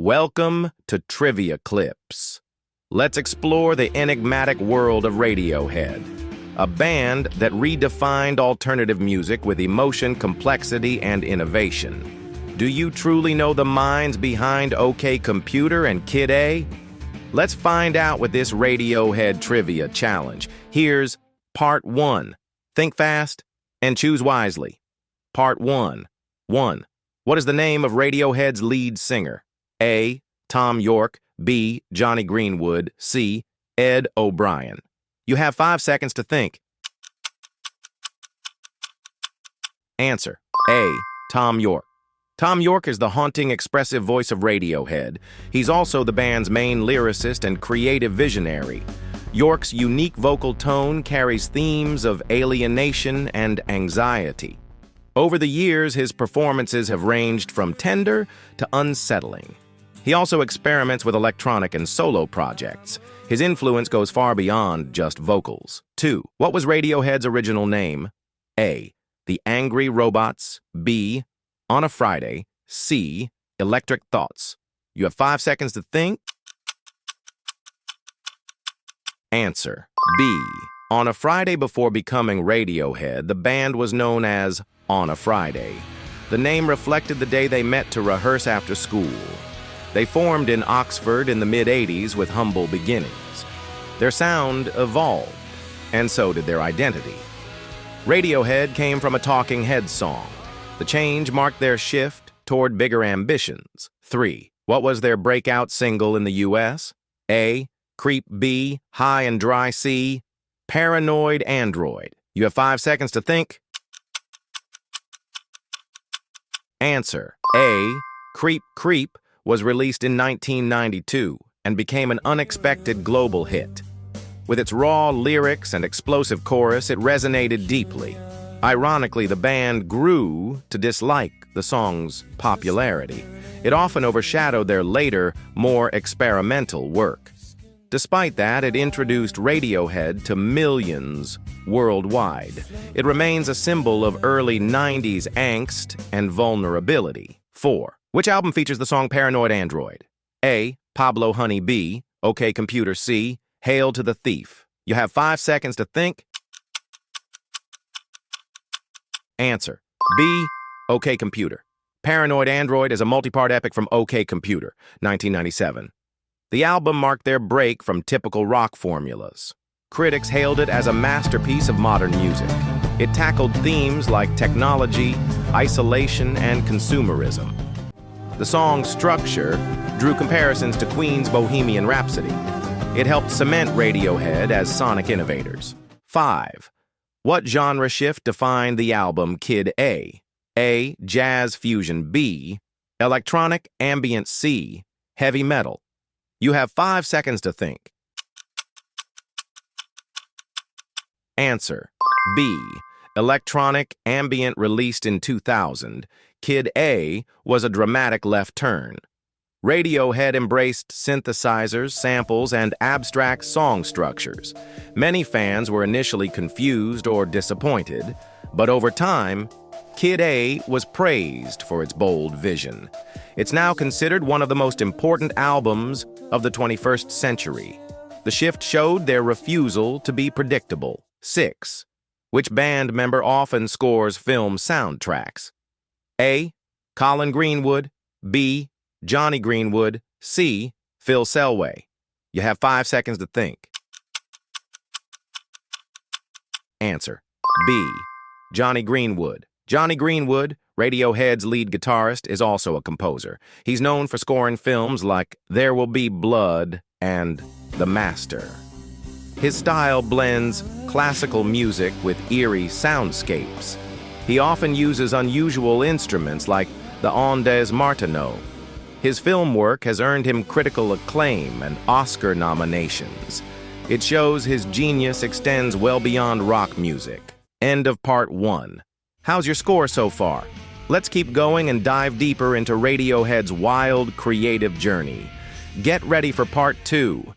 Welcome to Trivia Clips. Let's explore the enigmatic world of Radiohead, a band that redefined alternative music with emotion, complexity, and innovation. Do you truly know the minds behind OK Computer and Kid A? Let's find out with this Radiohead Trivia Challenge. Here's Part 1. Think fast and choose wisely. Part 1. 1. What is the name of Radiohead's lead singer? A. Tom York. B. Johnny Greenwood. C. Ed O'Brien. You have 5 seconds to think. Answer. A. Tom York. Tom York is the haunting, expressive voice of Radiohead. He's also the band's main lyricist and creative visionary. York's unique vocal tone carries themes of alienation and anxiety. Over the years, his performances have ranged from tender to unsettling. He also experiments with electronic and solo projects. His influence goes far beyond just vocals. 2. What was Radiohead's original name? A. The Angry Robots. B. On a Friday. C. Electric Thoughts. You have 5 seconds to think. Answer. B. On a Friday before becoming Radiohead, the band was known as On a Friday. The name reflected the day they met to rehearse after school. They formed in Oxford in the mid-'80s with humble beginnings. Their sound evolved, and so did their identity. Radiohead came from a Talking Heads song. The change marked their shift toward bigger ambitions. 3. What was their breakout single in the U.S.? A. Creep. B. High and Dry. C. Paranoid Android. You have 5 seconds to think. Answer. A. Creep Creep was released in 1992 and became an unexpected global hit. With its raw lyrics and explosive chorus, it resonated deeply. Ironically, the band grew to dislike the song's popularity. It often overshadowed their later, more experimental work. Despite that, it introduced Radiohead to millions worldwide. It remains a symbol of early 90s angst and vulnerability. 4. Which album features the song Paranoid Android? A. Pablo Honey. B. OK Computer. C. Hail to the Thief. You have 5 seconds to think. Answer. B. OK Computer. Paranoid Android is a multi-part epic from OK Computer, 1997. The album marked their break from typical rock formulas. Critics hailed it as a masterpiece of modern music. It tackled themes like technology, isolation, and consumerism. The song's structure drew comparisons to Queen's Bohemian Rhapsody. It helped cement Radiohead as sonic innovators. 5. What genre shift defined the album Kid A? A. Jazz fusion. B. Electronic ambient. C. Heavy metal. You have 5 seconds to think. Answer. B. Electronic ambient. Released in 2000, Kid A was a dramatic left turn. Radiohead embraced synthesizers, samples, and abstract song structures. Many fans were initially confused or disappointed, but over time, Kid A was praised for its bold vision. It's now considered one of the most important albums of the 21st century. The shift showed their refusal to be predictable. 6. Which band member often scores film soundtracks? A. Colin Greenwood. B. Johnny Greenwood. C. Phil Selway. You have 5 seconds to think. Answer. B. Johnny Greenwood. Johnny Greenwood, Radiohead's lead guitarist, is also a composer. He's known for scoring films like There Will Be Blood and The Master. His style blends classical music with eerie soundscapes. He often uses unusual instruments like the Ondes Martineau. His film work has earned him critical acclaim and Oscar nominations. It shows his genius extends well beyond rock music. End of Part 1. How's your score so far? Let's keep going and dive deeper into Radiohead's wild, creative journey. Get ready for Part 2.